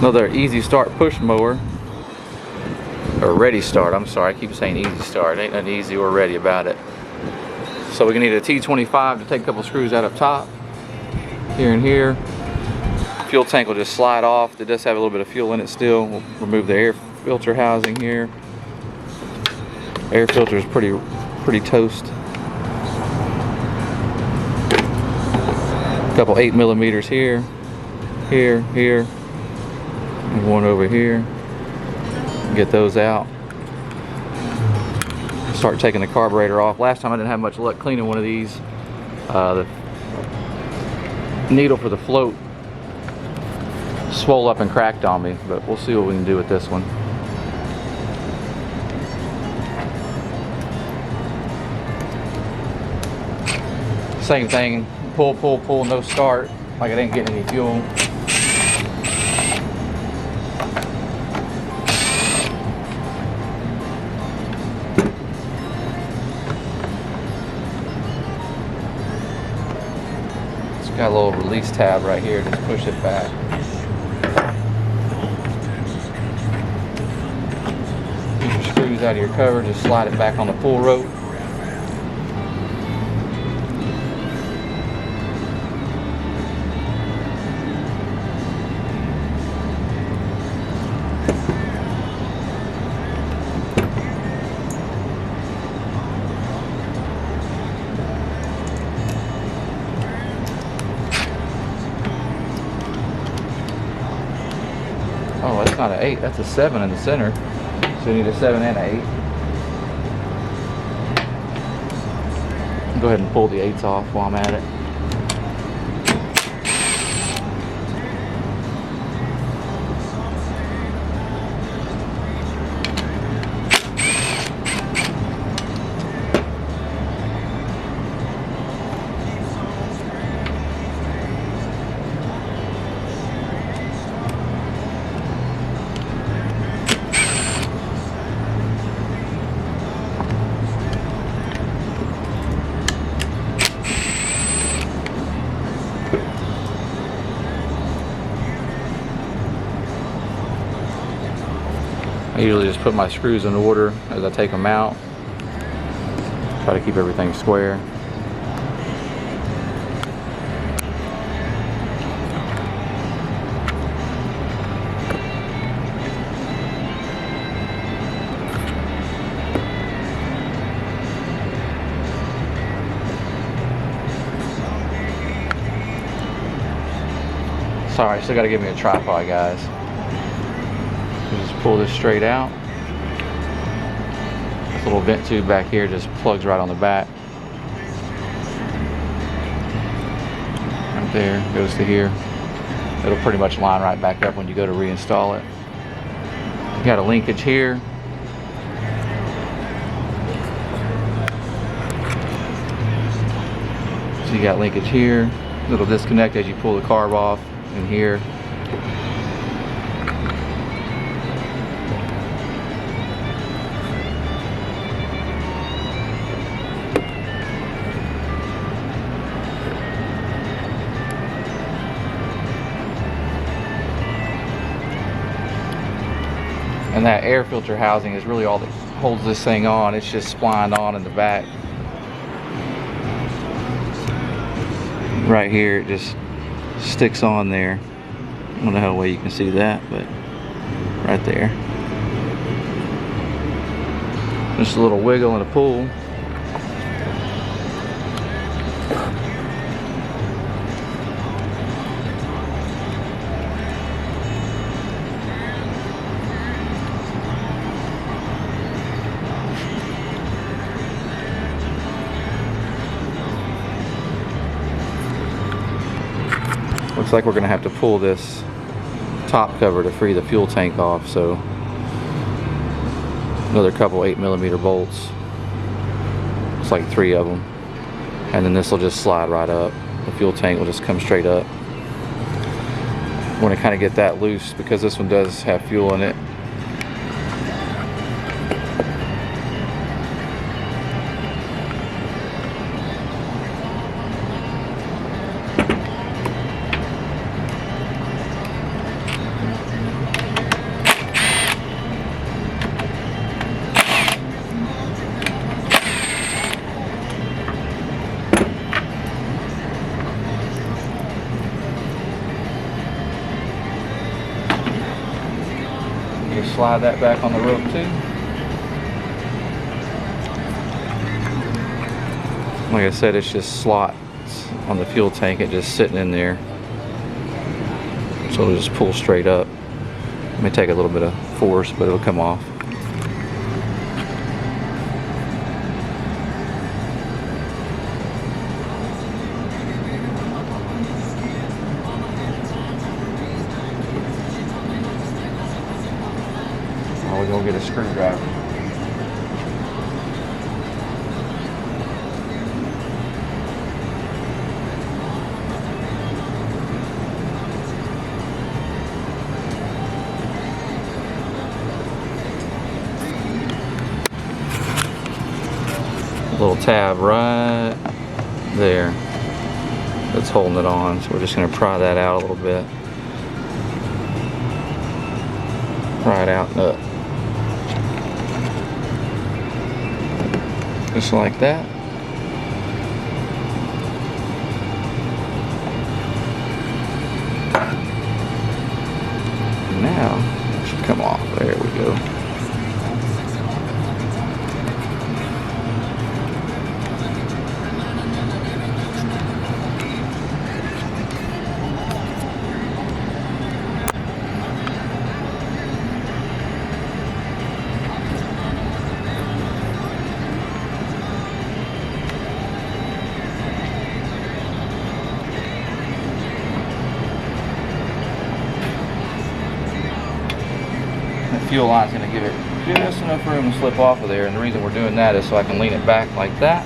Another easy start push mower. Or ready start, I'm sorry, I keep saying easy start. Ain't nothing easy or ready about it. So we're gonna need a T25 to take a couple screws out up top. Here and here. Fuel tank will just slide off. It does have a little bit of fuel in it still. We'll remove the air filter housing here. Air filter is pretty toast. A couple 8mm here, here, and one over here. Get those out. Start taking the carburetor off. Last time I didn't have much luck cleaning one of these. The needle for the float swole up and cracked on me, but we'll see what we can do with this one. Same thing, pull, no start, like I didn't get any fuel. Got a little release tab right here, just push it back. Get your screws out of your cover, just slide it back on the pull rope. Oh, that's not an 8, that's a 7 in the center. So you need a 7 and an 8. Go ahead and pull the 8s off while I'm at it. I usually just put my screws in order as I take them out. Try to keep everything square. Sorry, still gotta give me a tripod, guys. Just pull this straight out. This little vent tube back here just plugs right on the back. Right there, goes to here. It'll pretty much line right back up when you go to reinstall it. You got a linkage here. So you got linkage here. Little disconnect as you pull the carb off in here. And that air filter housing is really all that holds this thing on. It's just splined on in the back. Right here, it just sticks on there. I don't know how well you can see that, but right there. Just a little wiggle and a pull. Looks like we're gonna have to pull this top cover to free the fuel tank off, so another couple 8mm bolts. Looks like 3 of them. And then this will just slide right up. The fuel tank will just come straight up. I want to kind of get that loose because this one does have fuel in it. Just slide that back on the rope too. Like I said, it's just slots on the fuel tank. It's just sitting in there. So it'll just pull straight up. It may take a little bit of force, but it'll come off. Now we're gonna get a screwdriver. Little tab right there that's holding it on, so we're just going to pry that out a little bit. Pry it out and up, just like that. Now it should come off. There we go. Fuel line's going to give it just enough room to slip off of there, and the reason we're doing that is so I can lean it back like that,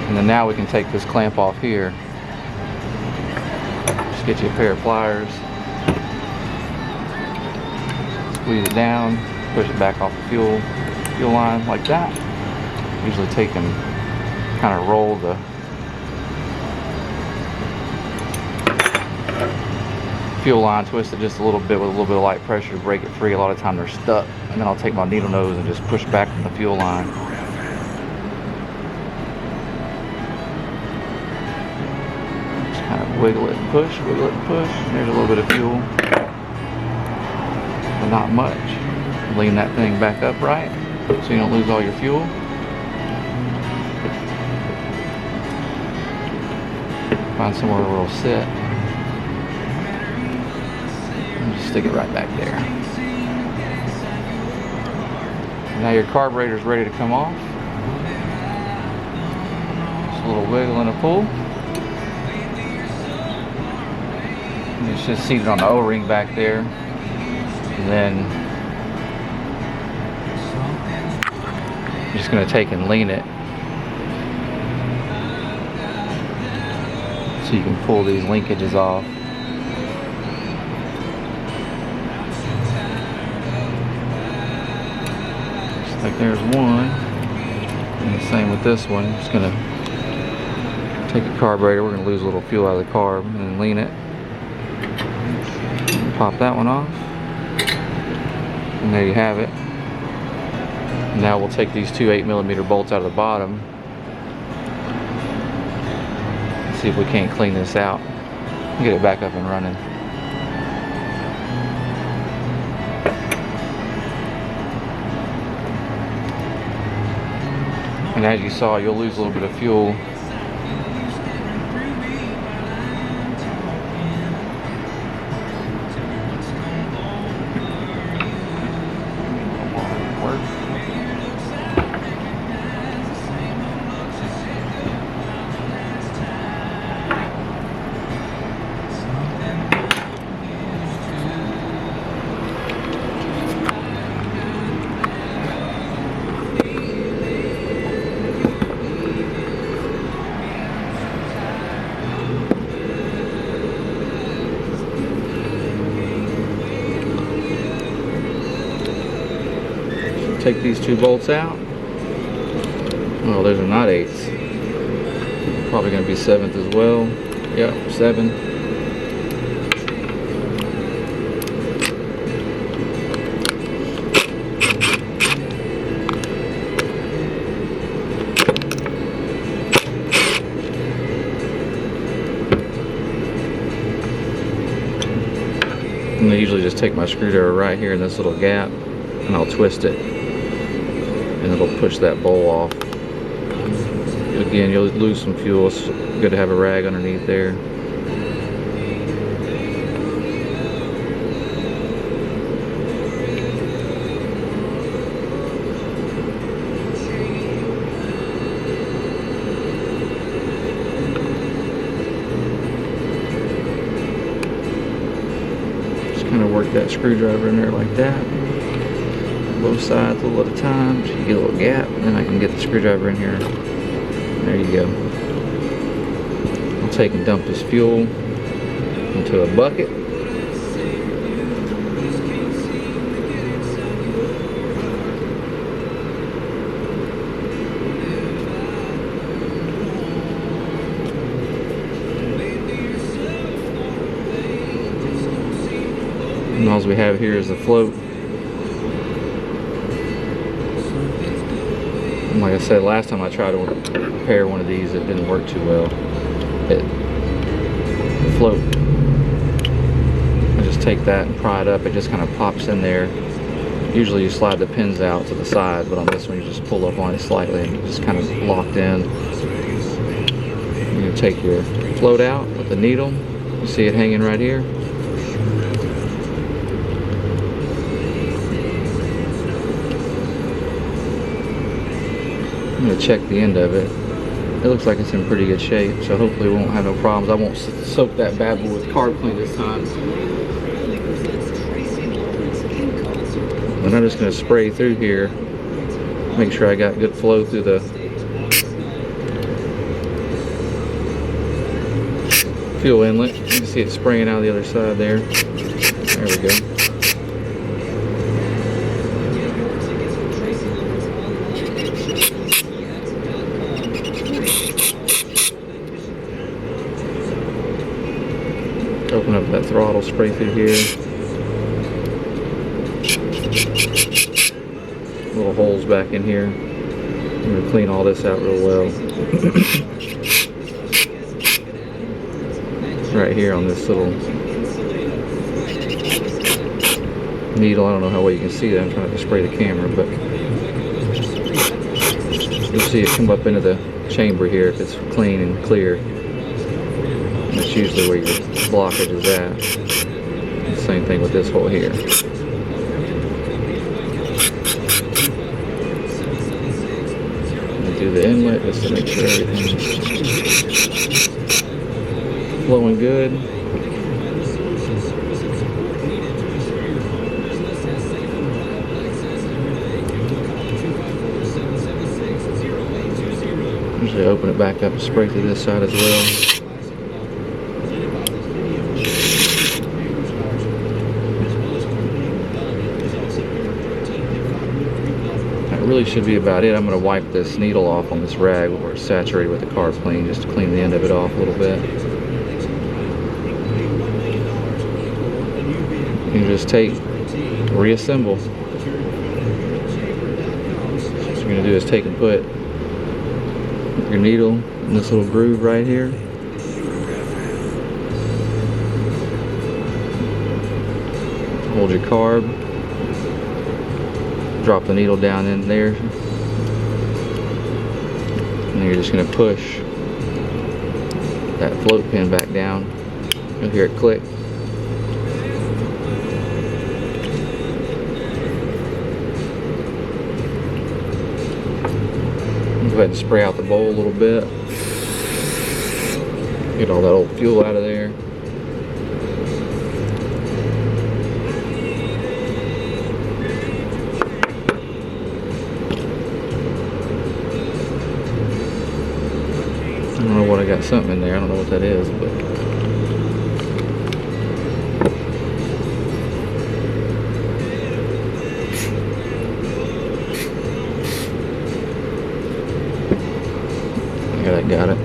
and then now we can take this clamp off here. Just get you a pair of pliers, squeeze it down, push it back off the fuel line like that. Usually take and kind of roll the fuel line, twist it just a little bit with a little bit of light pressure to break it free. A lot of time they're stuck, and then I'll take my needle nose and just push back from the fuel line. Just kind of wiggle it and push, wiggle it and push. There's a little bit of fuel, but not much. Lean that thing back upright so you don't lose all your fuel. Find somewhere where it'll sit. Just stick it right back there. Now your carburetor is ready to come off. Just a little wiggle and a pull. And it's just seated on the O-ring back there. And then I'm just going to take and lean it so you can pull these linkages off. Like there's one, and the same with this one. Just gonna take the carburetor. We're gonna lose a little fuel out of the carb, and then lean it. And pop that one off, and there you have it. Now we'll take these two 8mm bolts out of the bottom. See if we can't clean this out and get it back up and running. And as you saw, you'll lose a little bit of fuel. Take these two bolts out. Oh, those are not 8s. Probably going to be 7th as well. Yep, 7. And I usually just take my screwdriver right here in this little gap and I'll twist it and it'll push that bowl off. Again, you'll lose some fuel. It's good to have a rag underneath there. Just kind of work that screwdriver in there like that. Both sides a little at a time, so you get a little gap, and then I can get the screwdriver in here. There you go. I'll take and dump this fuel into a bucket. And all we have here is the float. Like I said, last time I tried to repair one of these, it didn't work too well. The float, I just take that and pry it up. It just kind of pops in there. Usually you slide the pins out to the side, but on this one you just pull up on it slightly and it's kind of locked in. You take your float out with the needle. You see it hanging right here. I'm going to check the end of it. It looks like it's in pretty good shape, so hopefully we won't have no problems. I won't soak that bad boy with carb clean this time. And I'm just going to spray through here, make sure I got good flow through the fuel inlet. You can see it spraying out the other side there. There we go. Open up that throttle, spray through here. Little holes back in here. I'm going to clean all this out real well. Right here on this little needle. I don't know how well you can see that. I'm trying to spray the camera, but you'll see it come up into the chamber here if it's clean and clear. That's usually where your blockage is at. Same thing with this hole here. Do the inlet just to make sure everything's flowing good. Usually open it back up and spray through this side as well. Really should be about it. I'm going to wipe this needle off on this rag where it's saturated with the carb clean, just to clean the end of it off a little bit. You just reassemble. What you're going to do is take and put your needle in this little groove right here. Hold your carb. Drop the needle down in there, and then you're just going to push that float pin back down. You'll hear it click. Go ahead and spray out the bowl a little bit. Get all that old fuel out of there. I don't know what I got something in there. I don't know what that is, but yeah, I got it.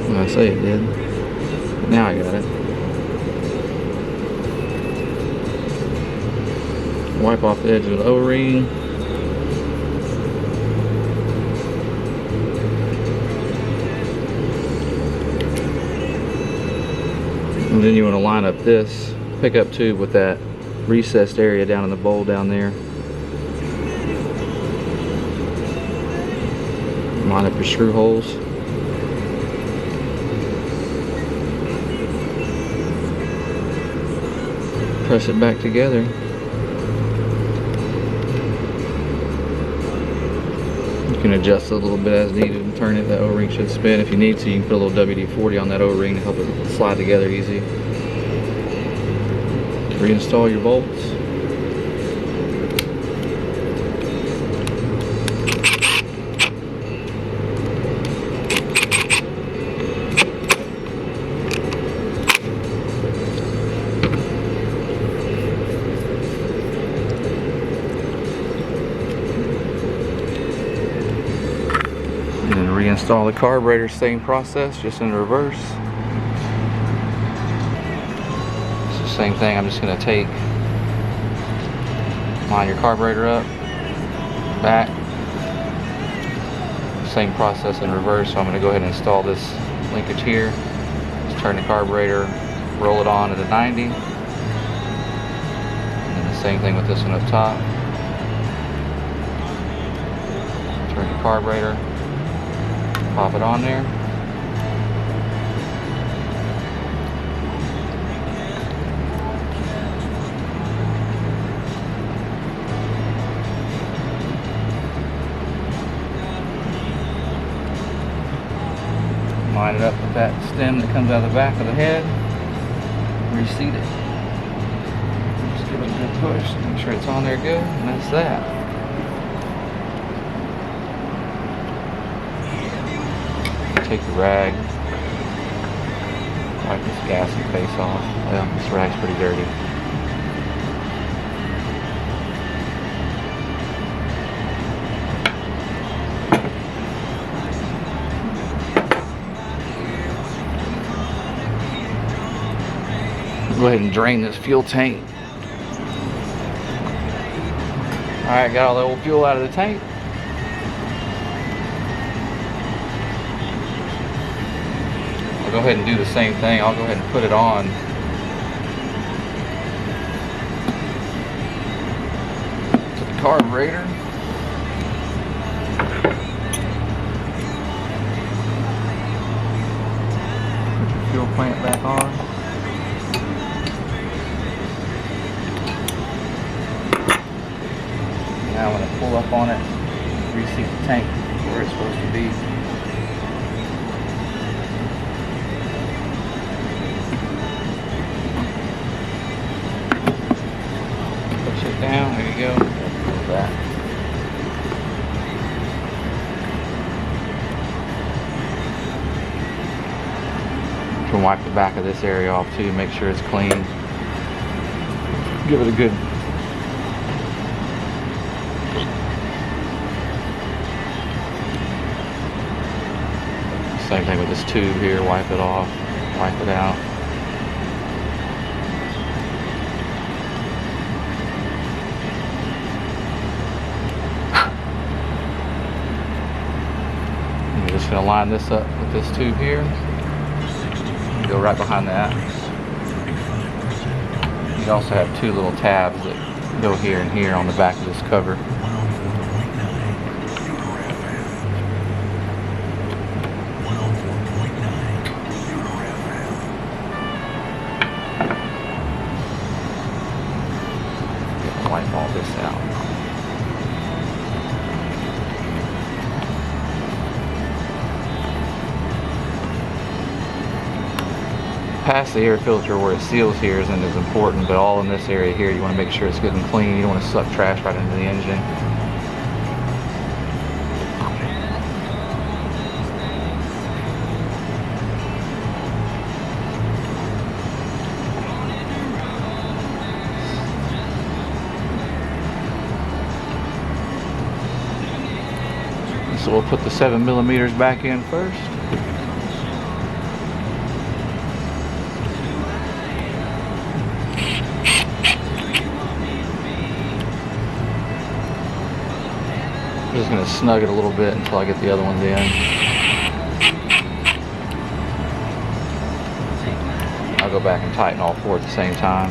Well, I say it did. Now I got it. Wipe off the edge of the O-ring. then you want to line up this pickup tube with that recessed area down in the bowl down there. Line up your screw holes. Press it back together. You can adjust it a little bit as needed and turn it. That O-ring should spin. If you need to, you can put a little WD-40 on that O-ring to help it slide together easy. Reinstall your bolts. And then reinstall the carburetor, same process, just in reverse. Same thing, I'm just going to line your carburetor up, back, same process in reverse. So I'm going to go ahead and install this linkage here. Just turn the carburetor, roll it on at a 90, and then the same thing with this one up top. Turn the carburetor, pop it on there. Line it up with that stem that comes out of the back of the head. Reseat it. Just give it a good push. Make sure it's on there good, and that's that. Take the rag. Wipe this gasket face off. Well, this rag's pretty dirty. Go ahead and drain this fuel tank. Alright, got all the old fuel out of the tank. I'll go ahead and do the same thing. I'll go ahead and put it on. To the carburetor. Put your fuel plant back on. Now I'm going to pull up on it, reseat the tank where it's supposed to be. Push it down, there you go. Pull that. You can wipe the back of this area off too, make sure it's clean. Give it a good same thing with this tube here, wipe it off, wipe it out. I'm just going to line this up with this tube here. Go right behind that. You also have two little tabs that go here and here on the back of this cover. Wipe all this out. Past the air filter where it seals here isn't as important, but all in this area here you want to make sure it's good and clean. You don't want to suck trash right into the engine. So we'll put the 7mm back in first. I'm just going to snug it a little bit until I get the other ones in. I'll go back and tighten all four at the same time.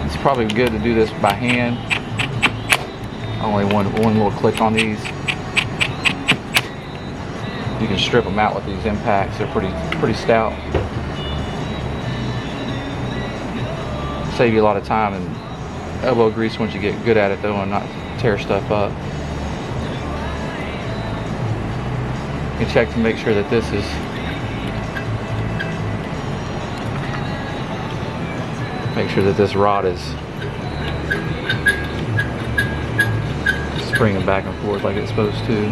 It's probably good to do this by hand. Only one little click on these. You can strip them out with these impacts. They're pretty stout. Save you a lot of time and elbow grease once you get good at it though, and not tear stuff up. You can check to make sure that this is rod is springing back and forth like it's supposed to.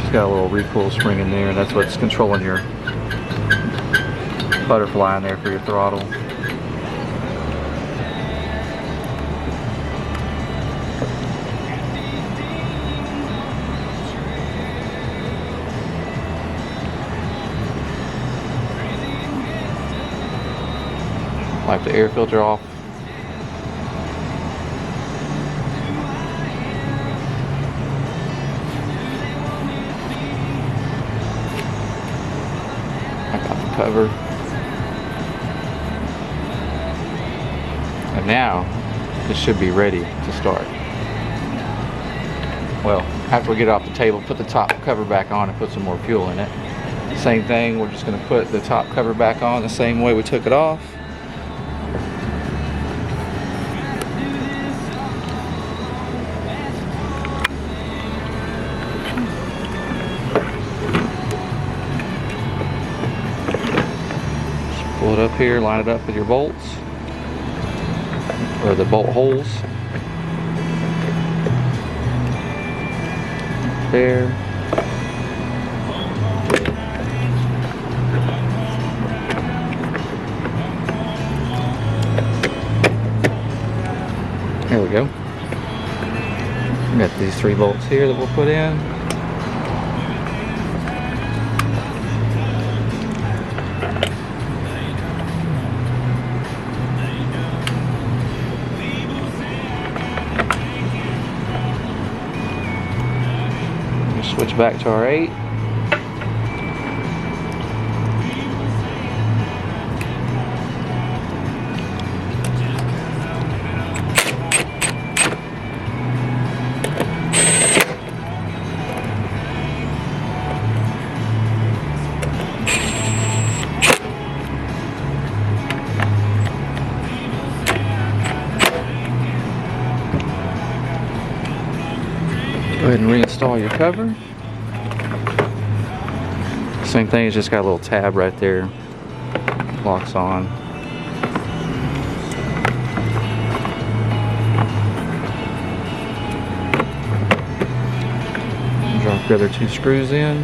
Just got a little recoil spring in there. That's what's controlling your butterfly in there for your throttle. Wipe the air filter off. I got the cover. And now it should be ready to start. Well, after we get it off the table, put the top cover back on and put some more fuel in it. Same thing, we're just going to put the top cover back on the same way we took it off. Pull it up here, line it up with your bolts, or the bolt holes. There. There we go. We got these 3 bolts here that we'll put in. Switch back to our 8. Go ahead and reinstall your cover. Same thing, it's just got a little tab right there. Locks on. Drop the other 2 screws in.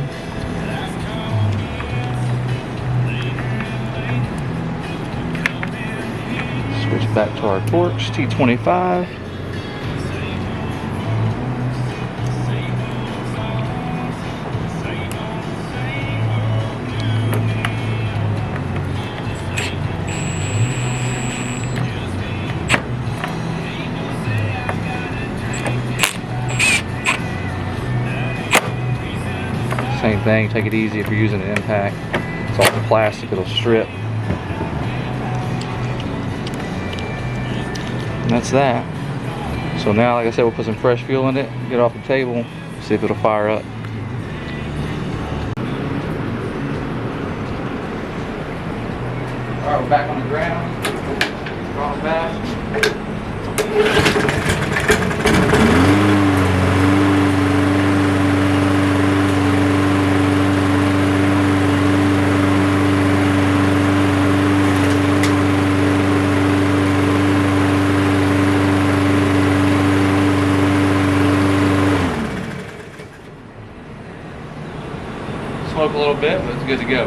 Switch back to our Torx T25. Same thing, take it easy if you're using an impact. It's off the plastic, it'll strip. And that's that. So now, like I said, we'll put some fresh fuel in it, get it off the table, see if it'll fire up. Alright, we're back on the ground. Throttle back. Smoke a little bit, but it's good to go.